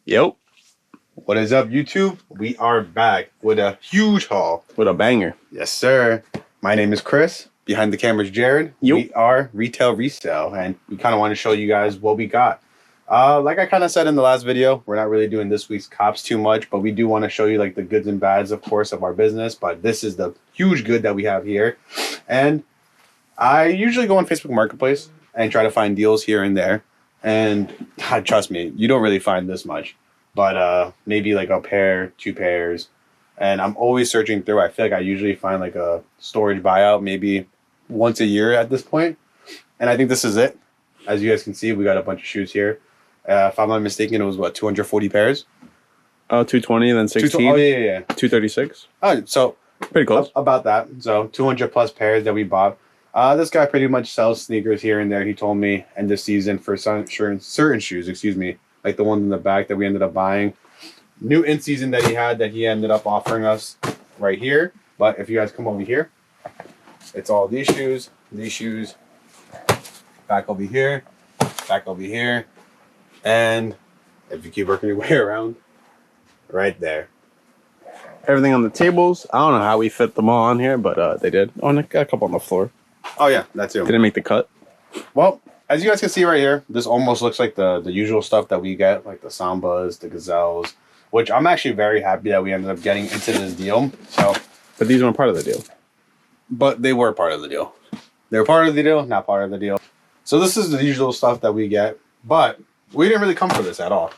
Yep. What is up, YouTube? We are back with a huge haul. With a banger. Yes, sir. My name is Chris. Behind the camera is Jared. Yep. We are Resale, and we kind of want to show you guys what we got. Like I kind of said in the last video, we're not really doing this week's cops too much, but we do want to show you like the goods and bads, of course, of our business. But this is the huge good that we have here. And I usually go on Facebook Marketplace and try to find deals here and there. And trust me, you don't really find this much. But maybe like a pair, 2 pairs. And I'm always searching through. I feel like I usually find like a storage buyout maybe once a year at this point. And I think this is it. As you guys can see, we got a bunch of shoes here. If I'm not mistaken, it was what, 240 pairs? Oh, 220 and then 16. Oh, yeah. 236. Oh, so pretty close. About that. So 200 plus pairs that we bought. This guy pretty much sells sneakers here and there. He told me end of season for certain shoes, like the ones in the back that we ended up buying. New in-season that he had that he ended up offering us right here. But if you guys come over here, it's all these shoes, back over here, and if you keep working your way around, right there. Everything on the tables. I don't know how we fit them all on here, but they did. Oh, and I got a couple on the floor. Oh, yeah, that's it. Didn't make the cut. Well, as you guys can see right here, this almost looks like the usual stuff that we get, like the Sambas, the Gazelles, which I'm actually very happy that we ended up getting into this deal. So, but these weren't part of the deal. But they were part of the deal. They were part of the deal, not part of the deal. So this is the usual stuff that we get, but we didn't really come for this at all.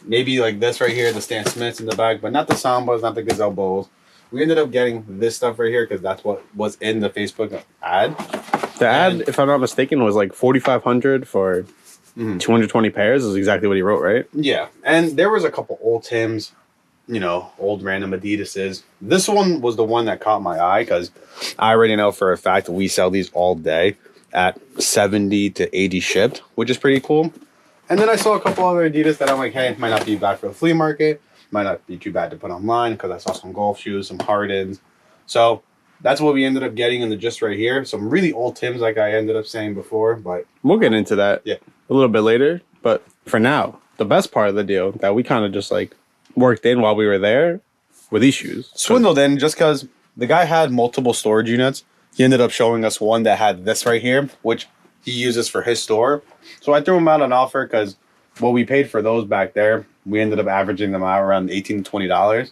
Maybe like this right here, the Stan Smiths in the back, but not the Sambas, not the Gazelle Bowls. We ended up getting this stuff right here because that's what was in the Facebook ad. The ad, if I'm not mistaken, was like $4,500 for 220 pairs. Is exactly what he wrote, right? Yeah, and there was a couple old Tims, old random Adidases. This one was the one that caught my eye because I already know for a fact that we sell these all day at 70 to 80 shipped, which is pretty cool. And then I saw a couple other Adidas that I'm like, hey, might not be bad for the flea market. Might not be too bad to put online because I saw some golf shoes, some Hardens. So that's what we ended up getting in the gist right here. Some really old Tims, like I ended up saying before, but we'll get into that a little bit later. But for now, the best part of the deal that we kind of just like worked in while we were there were these shoes. Swindled in just because the guy had multiple storage units. He ended up showing us one that had this right here, which he uses for his store. So I threw him out an offer because what we paid for those back there, we ended up averaging them out around $18 to $20.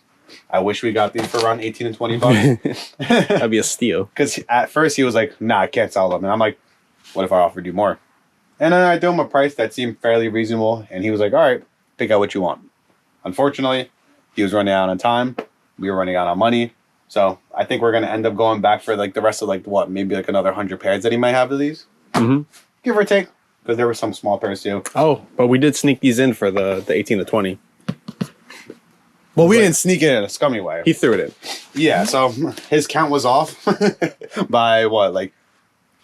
I wish we got these for around 18 and 20 bucks. That'd be a steal. Because at first he was like, nah, I can't sell them. And I'm like, what if I offered you more? And then I threw him a price that seemed fairly reasonable. And he was like, all right, pick out what you want. Unfortunately, he was running out of time. We were running out of money. So I think we're going to end up going back for like the rest of like what, maybe like another 100 pairs that he might have of these. Give or take. Because there were some small pairs too. Oh, but we did sneak these in for the 18 to 20. Well, we didn't sneak it in a scummy way. He threw it in. Yeah, so his count was off by what, like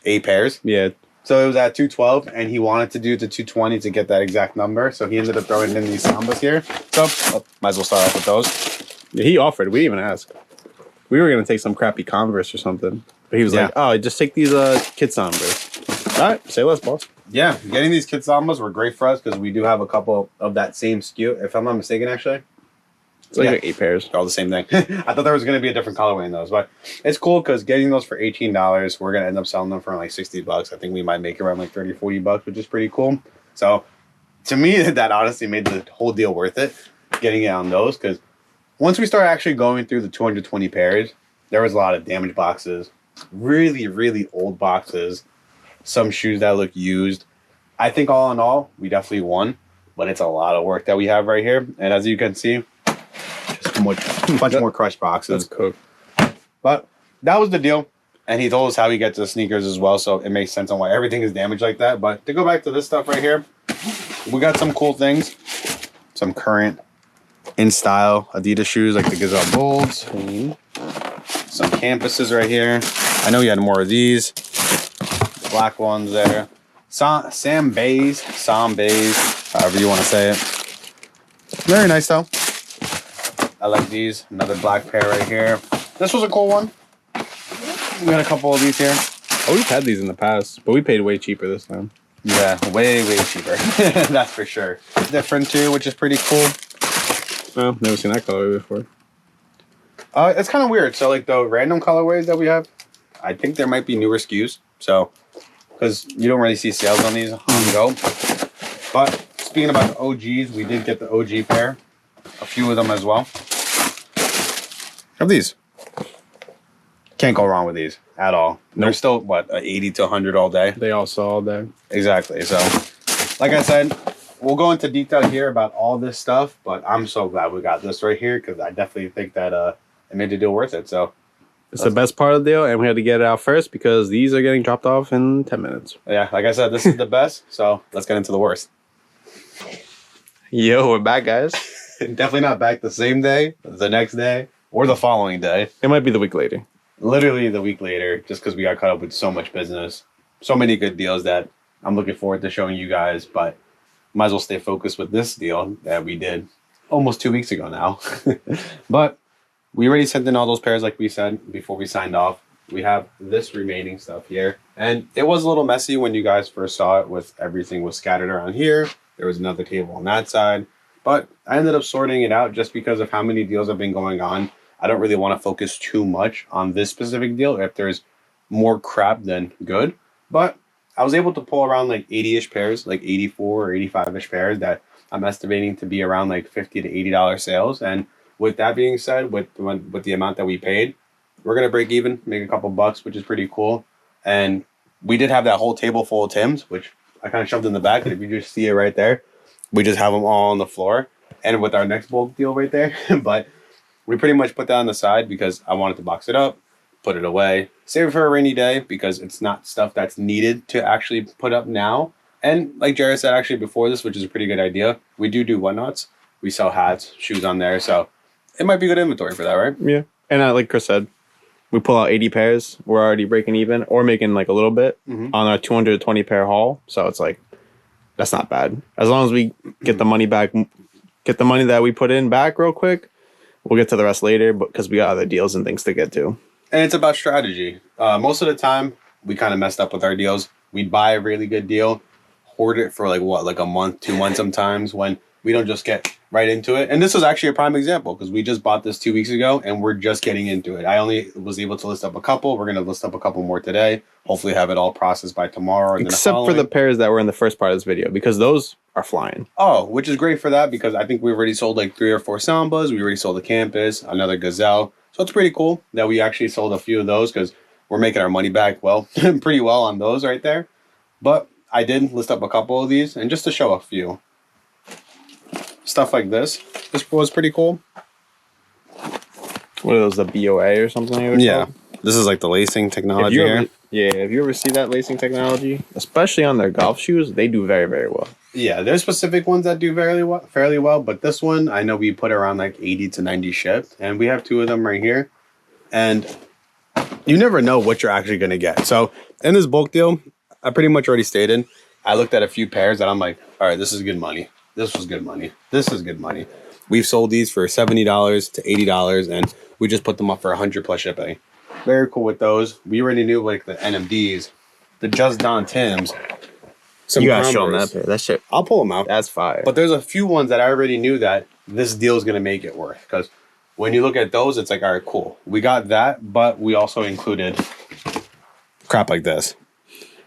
8 pairs? Yeah. So it was at 212, and he wanted to do the 220 to get that exact number. So he ended up throwing in these Sambas here. So might as well start off with those. Yeah, he offered. We didn't even ask. We were going to take some crappy Converse or something. But he was like, oh, just take these Kid Sambas. All right, say less, boss. Yeah, getting these Kid Sambas were great for us because we do have a couple of that same SKU, if I'm not mistaken, actually. It's like 8 pairs. All the same thing. I thought there was going to be a different colorway in those, but it's cool because getting those for $18, we're going to end up selling them for like 60 bucks. I think we might make around like 30, 40 bucks, which is pretty cool. So to me, that honestly made the whole deal worth it, getting it on those, because once we start actually going through the 220 pairs, there was a lot of damaged boxes, really, really old boxes, some shoes that look used. I think all in all, we definitely won, but it's a lot of work that we have right here. And as you can see, just a bunch more crushed boxes. That's cool. But that was the deal. And he told us how he gets the sneakers as well, so it makes sense on why everything is damaged like that. But to go back to this stuff right here, we got some cool things. Some current in-style Adidas shoes like the Gazelle Bolds. Some Campuses right here. I know you had more of these. The black ones there. Sam Bays, however you want to say it. Very nice though. I like these. Another black pair right here. This was a cool one. We got a couple of these here. Oh, we've had these in the past, but we paid way cheaper this time. Yeah, way cheaper. That's for sure. Different too, which is pretty cool. Oh, never seen that colorway before. It's kind of weird. So like the random colorways that we have, I think there might be newer SKUs. So, because you don't really see sales on these on go. But speaking about the OGs, we did get the OG pair. A few of them as well. Of these. Can't go wrong with these at all. They're still, what, 80 to 100 all day? They all saw all day. Exactly. So, like I said, we'll go into detail here about all this stuff, but I'm so glad we got this right here because I definitely think that it made the deal worth it. So, it's the best part of the deal, and we had to get it out first because these are getting dropped off in 10 minutes. Yeah, like I said, this is the best. So, let's get into the worst. Yo, we're back, guys. Definitely not back the same day, the next day, or the following day. It might be the week later. Literally the week later, just because we got caught up with so much business. So many good deals that I'm looking forward to showing you guys, but might as well stay focused with this deal that we did almost 2 weeks ago now. But we already sent in all those pairs like we said before we signed off. We have this remaining stuff here. And it was a little messy when you guys first saw it with everything was scattered around here. There was another table on that side. But I ended up sorting it out just because of how many deals have been going on. I don't really want to focus too much on this specific deal if there's more crap than good. But I was able to pull around like 80-ish pairs, like 84 or 85-ish pairs that I'm estimating to be around like $50 to $80 sales. And with that being said, with the amount that we paid, we're going to break even, make a couple bucks, which is pretty cool. And we did have that whole table full of Tims, which I kind of shoved in the back. And if you just see it right there, we just have them all on the floor. And with our next bulk deal right there. But we pretty much put that on the side because I wanted to box it up, put it away, save it for a rainy day because it's not stuff that's needed to actually put up now. And like Jared said actually before this, which is a pretty good idea, we do whatnots. We sell hats, shoes on there. So it might be good inventory for that, right? Yeah. And like Chris said, we pull out 80 pairs. We're already breaking even or making like a little bit on our 220 pair haul. So it's like, that's not bad. As long as we get the money back, get the money that we put in back real quick. We'll get to the rest later, but because we got other deals and things to get to. And it's about strategy. Most of the time, we kind of messed up with our deals. We'd buy a really good deal, hoard it for like a month, 2 months sometimes when we don't just get right into it. And this was actually a prime example because we just bought this 2 weeks ago and we're just getting into it. I only was able to list up a couple. We're going to list up a couple more today. Hopefully have it all processed by tomorrow. Except for the pairs that were in the first part of this video because those are flying. Oh, which is great for that because I think we've already sold like 3 or 4 Sambas. We already sold the Campus, another Gazelle. So it's pretty cool that we actually sold a few of those because we're making our money back pretty well on those right there. But I did list up a couple of these and just to show a few. Stuff like this. This was pretty cool. What are those, the BOA or something? Yeah. This is like the lacing technology here. If you ever see that lacing technology, especially on their golf shoes, they do very, very well. Yeah, there's specific ones that do fairly well, but this one, I know we put around like 80 to 90 shipped, and we have 2 of them right here. And you never know what you're actually going to get. So in this bulk deal, I pretty much already stated, I looked at a few pairs that I'm like, all right, this is good money. This was good money. This is good money. We've sold these for $70 to $80, and we just put them up for 100 plus shipping. Very cool with those. We already knew like the NMDs, the Just Don Tims. You gotta show them that pair. That shit. I'll pull them out. That's fire. But there's a few ones that I already knew that this deal is going to make it worth. Because when you look at those, it's like, all right, cool. We got that, but we also included crap like this.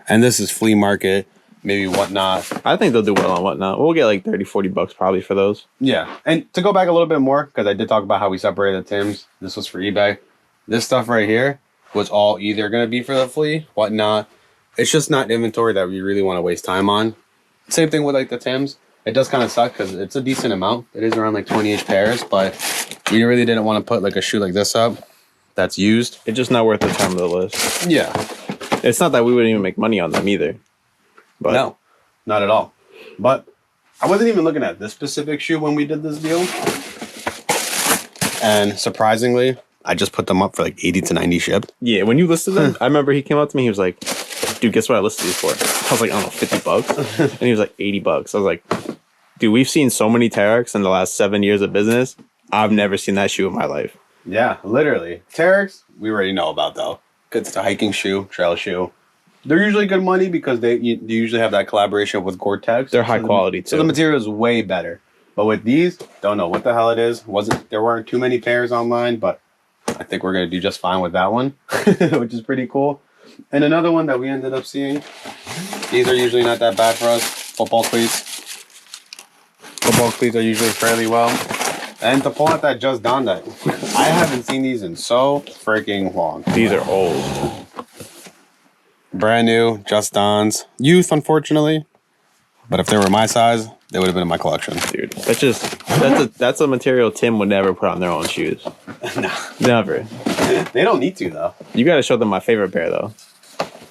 And this is flea market, maybe whatnot. I think they'll do well on whatnot. We'll get like 30, 40 bucks probably for those. Yeah. And to go back a little bit more, because I did talk about how we separated the Tims. This was for eBay. This stuff right here was all either going to be for the flea, whatnot. It's just not inventory that we really want to waste time on. Same thing with like the Tims. It does kind of suck because it's a decent amount. It is around like 20-ish pairs, but we really didn't want to put like a shoe like this up that's used. It's just not worth the time of the list. Yeah. It's not that we wouldn't even make money on them either. But no, not at all. But I wasn't even looking at this specific shoe when we did this deal. And surprisingly, I just put them up for like 80 to 90 shipped. Yeah, when you listed them, I remember he came up to me, he was like, dude, guess what I listed these for? I was like, I don't know, 50 bucks? And he was like, 80 bucks. I was like, dude, we've seen so many Terex in the last 7 years of business. I've never seen that shoe in my life. Yeah, literally. Terex, we already know about though. It's a hiking shoe, trail shoe. They're usually good money because they usually have that collaboration with Gore-Tex. They're high quality too. So the material is way better. But with these, don't know what the hell it is. There weren't too many pairs online, but I think we're gonna do just fine with that one, which is pretty cool. And another one that we ended up seeing. These are usually not that bad for us. Football cleats. Football cleats are usually fairly well. And to pull out that Just Don that I haven't seen these in so freaking long. These are old. Brand new, Just Dons. Youth, unfortunately. But if they were my size, they would have been in my collection. Dude, that's a material Tim would never put on their own shoes. No. Never. They don't need to, though. You gotta show them my favorite pair, though.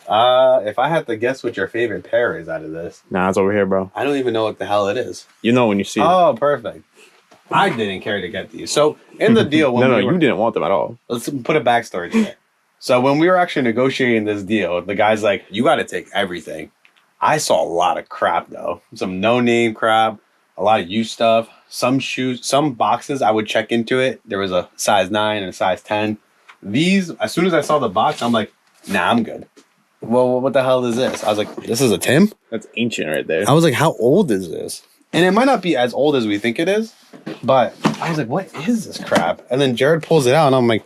If I had to guess what your favorite pair is out of this. Nah, it's over here, bro. I don't even know what the hell it is. You know when you see it. Oh, perfect. I didn't care to get these. So, in the deal... when you didn't want them at all. Let's put a backstory to it. So, when we were actually negotiating this deal, the guy's like, you got to take everything. I saw a lot of crap, though. Some no-name crap, a lot of used stuff, some shoes, some boxes, I would check into it. There was a size 9 and a size 10. These, as soon as I saw the box, I'm like, nah, I'm good. Well, what the hell is this? I was like, this is a Tim? That's ancient right there. I was like, how old is this? And it might not be as old as we think it is, but I was like, what is this crap? And then Jared pulls it out, and I'm like,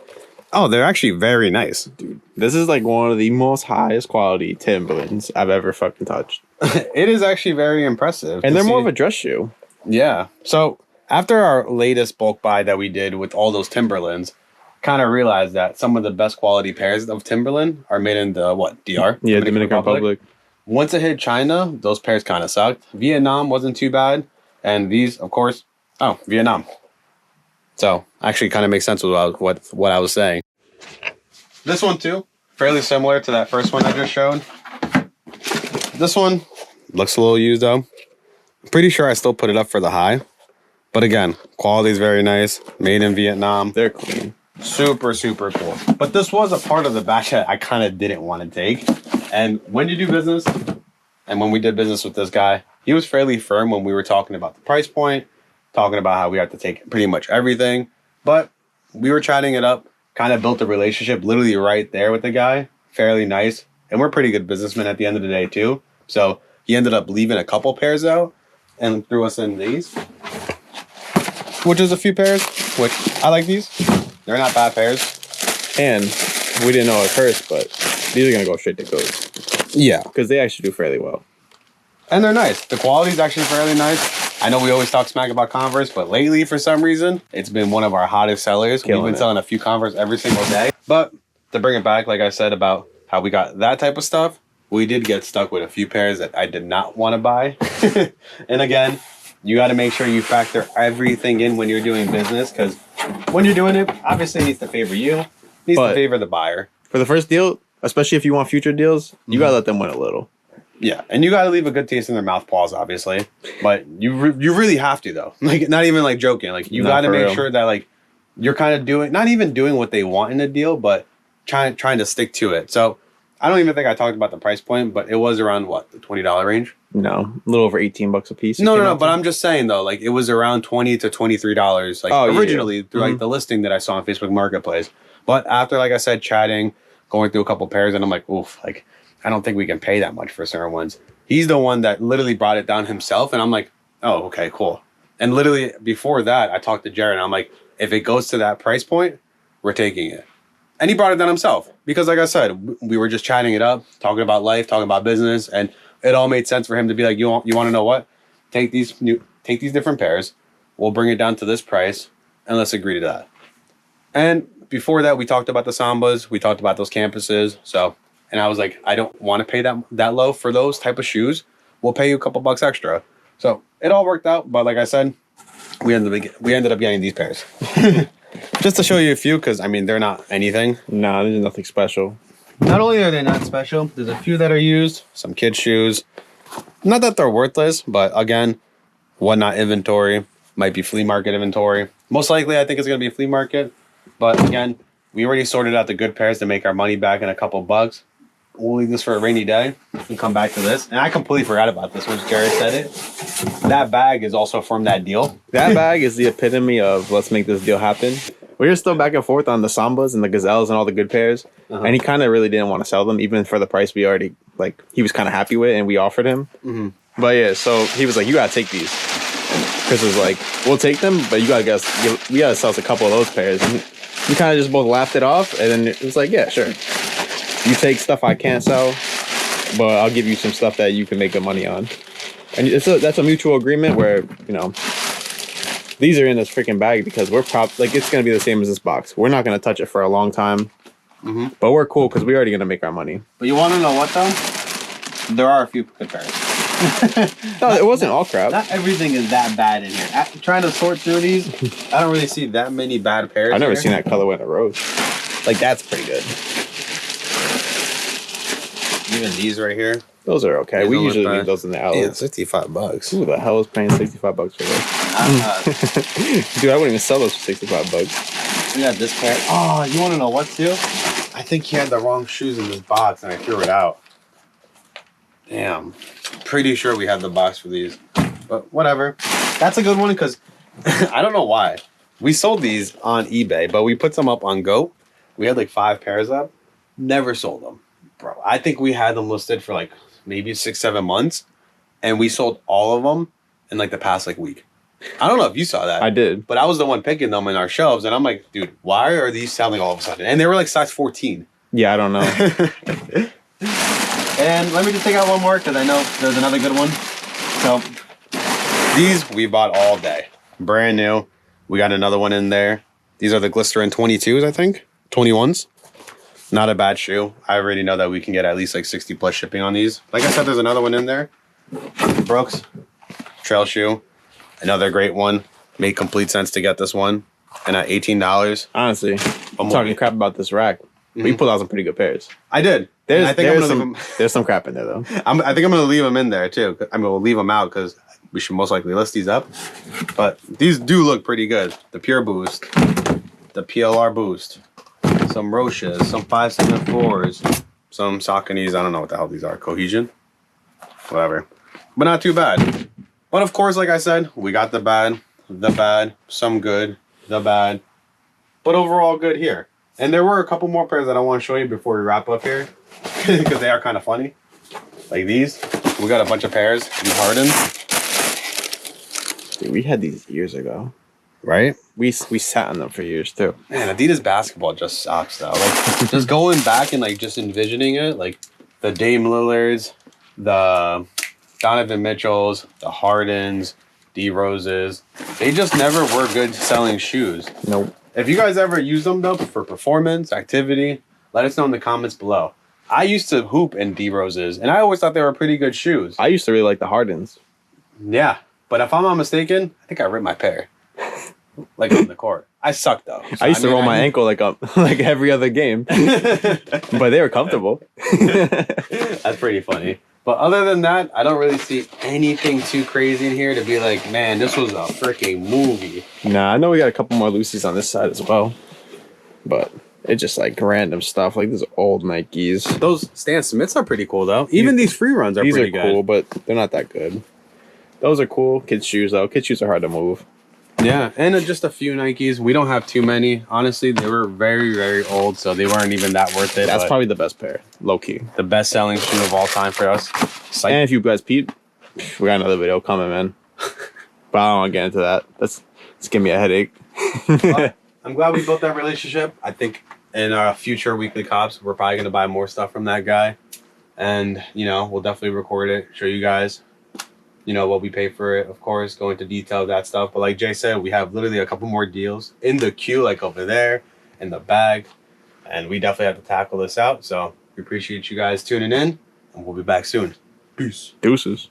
oh, they're actually very nice. Dude, this is like one of the most highest quality Timberlands I've ever fucking touched. It is actually very impressive. And they're more of a dress shoe. Yeah. So after our latest bulk buy that we did with all those Timberlands, kind of realized that some of the best quality pairs of Timberland are made in the, what, DR? Yeah, Dominican Republic. Once it hit China, those pairs kind of sucked. Vietnam wasn't too bad. And these, of course, Vietnam. So actually kind of makes sense with what I was saying. This one too, fairly similar to that first one I just showed. This one looks a little used though. I'm pretty sure I still put it up for the high. But again, quality is very nice. Made in Vietnam. They're clean. Super, super cool. But this was a part of the batch that I kind of didn't want to take. And when you do business, and when we did business with this guy, he was fairly firm when we were talking about the price point, talking about how we had to take pretty much everything. But we were chatting it up, kind of built a relationship literally right there with the guy. Fairly nice. And we're pretty good businessmen at the end of the day too. So he ended up leaving a couple pairs out and threw us in these, which is a few pairs, which I like these. They're not bad pairs. And we didn't know at first, but these are going to go straight to goods. Yeah. Because they actually do fairly well. And they're nice. The quality is actually fairly nice. I know we always talk smack about Converse, but lately, for some reason, it's been one of our hottest sellers. We've been selling a few Converse every single day. But to bring it back, like I said about how we got that type of stuff, we did get stuck with a few pairs that I did not want to buy. And again, you got to make sure you factor everything in when you're doing business, because when you're doing it, obviously it needs to favor you. It needs to favor the buyer. For the first deal, especially if you want future deals, you got to let them win a little. Yeah, and you got to leave a good taste in their mouth paws, obviously. But you really have to, though. Like, not even like joking. Like, you got to make sure that like you're kind of doing, not even doing what they want in a deal, but trying to stick to it. So I don't even think I talked about the price point, but it was around what, the $20 range? No, a little over $18 a piece. No. But I'm just saying though, like it was around $20 to $23, like originally through like the listing that I saw on Facebook Marketplace. But after, like I said, chatting, going through a couple pairs, and I'm like, oof, like I don't think we can pay that much for certain ones. He's the one that literally brought it down himself, and I'm like, oh, okay, cool. And literally before that, I talked to Jared, and I'm like, if it goes to that price point, we're taking it. And he brought it down himself because, like I said, we were just chatting it up, talking about life, talking about business, and it all made sense for him to be like, you want to know what? Take these different pairs. We'll bring it down to this price, and let's agree to that. And before that, we talked about the Sambas. We talked about those campuses. So, and I was like, I don't want to pay that low for those type of shoes. We'll pay you a couple bucks extra. So it all worked out. But like I said, we ended up getting these pairs. Just to show you a few, because I mean, they're not anything. Nah, there's nothing special. Not only are they not special, there's a few that are used, some kids' shoes. Not that they're worthless, but again, whatnot inventory, might be flea market inventory. Most likely, I think it's going to be a flea market. But again, we already sorted out the good pairs to make our money back in a couple bucks. We'll leave this for a rainy day and come back to this. And I completely forgot about this once Jared said it. That bag is also from that deal. That bag is the epitome of let's make this deal happen. We were still back and forth on the Sambas and the Gazelles and all the good pairs. And he kind of really didn't want to sell them, even for the price we already, like, he was kind of happy with and we offered him. But yeah, so he was like, you got to take these. And Chris was like, we'll take them, but we got to sell us a couple of those pairs. And we kind of just both laughed it off. And then it was like, yeah, sure. You take stuff I can't sell, but I'll give you some stuff that you can make good money on. And that's a mutual agreement where, you know, these are in this freaking bag because we're it's going to be the same as this box. We're not going to touch it for a long time. But we're cool because we're already going to make our money. But you want to know what, though? There are a few good pairs. No, it wasn't all crap. Not everything is that bad in here. Trying to sort through these, I don't really see that many bad pairs. I've never seen that colorway in a rose. Like, that's pretty good. Even these right here. Those are okay. We usually leave those in the alley. Yeah, $65. Who the hell is paying $65 for those? Dude, I wouldn't even sell those for $65. We got this pair. Oh, you want to know what, too? I think he had the wrong shoes in this box, and I threw it out. Damn. Pretty sure we had the box for these. But whatever. That's a good one, because I don't know why. We sold these on eBay, but we put some up on Goat. We had like 5 pairs up. Never sold them. Bro, I think we had them listed for like maybe 6-7 months, and we sold all of them in like the past like week. I don't know if you saw that. I did. But I was the one picking them in our shelves, and I'm like, dude, why are these selling all of a sudden? And they were like size 14. Yeah, I don't know. And let me just take out one more because I know there's another good one. So these we bought all day. Brand new. We got another one in there. These are the Glycerin 22s, I think. 21s. Not a bad shoe. I already know that we can get at least like 60 plus shipping on these. Like I said, there's another one in there. Brooks. Trail shoe. Another great one. Made complete sense to get this one. And at $18. Honestly, I'm talking crap about this rack. We pulled out some pretty good pairs. I did. There's some crap in there, though. I think I'm going to leave them in there, too. I mean, we'll leave them out because we should most likely list these up. But these do look pretty good. The Pure Boost. The PLR Boost. Some Roches. Some 574s. Some Sauconys. I don't know what the hell these are. Cohesion? Whatever. But not too bad. But of course, like I said, we got the bad, some good, the bad. But overall good here. And there were a couple more pairs that I want to show you before we wrap up here. Because they are kind of funny. Like these. We got a bunch of pairs in Harden. Dude, we had these years ago. Right? We sat on them for years, too. Man, Adidas basketball just sucks, though. Like, just going back and, like, just envisioning it. Like, the Dame Lillards, the Donovan Mitchells, the Hardens, D Roses. They just never were good selling shoes. Nope. If you guys ever use them, though, for performance, activity, let us know in the comments below. I used to hoop in D Roses, and I always thought they were pretty good shoes. I used to really like the Hardens. Yeah, but if I'm not mistaken, I think I ripped my pair. Like on the court. I suck, though. So, I used to roll my ankle like every other game. But they were comfortable. That's pretty funny. But other than that, I don't really see anything too crazy in here to be like, man, this was a freaking movie. Nah, I know we got a couple more Lucy's on this side as well. But it's just like random stuff. Like these old Nikes. Those Stan Smiths are pretty cool, though. Even these free runs are pretty good. These are cool, but they're not that good. Those are cool. Kids' shoes, though. Kids' shoes are hard to move. Yeah, and just a few Nikes. We don't have too many. Honestly, they were very, very old, so they weren't even that worth it. That's probably the best pair, low key. The best selling shoe of all time for us. And if you guys peep, we got another video coming, man. But I don't want to get into that. That's giving me a headache. Well, I'm glad we built that relationship. I think in our future weekly cops, we're probably going to buy more stuff from that guy. And, you know, we'll definitely record it, show you guys. You know, what we pay for it, of course, go into detail of that stuff. But like Jay said, we have literally a couple more deals in the queue, like over there, in the bag. And we definitely have to tackle this out. So we appreciate you guys tuning in, and we'll be back soon. Peace. Deuces.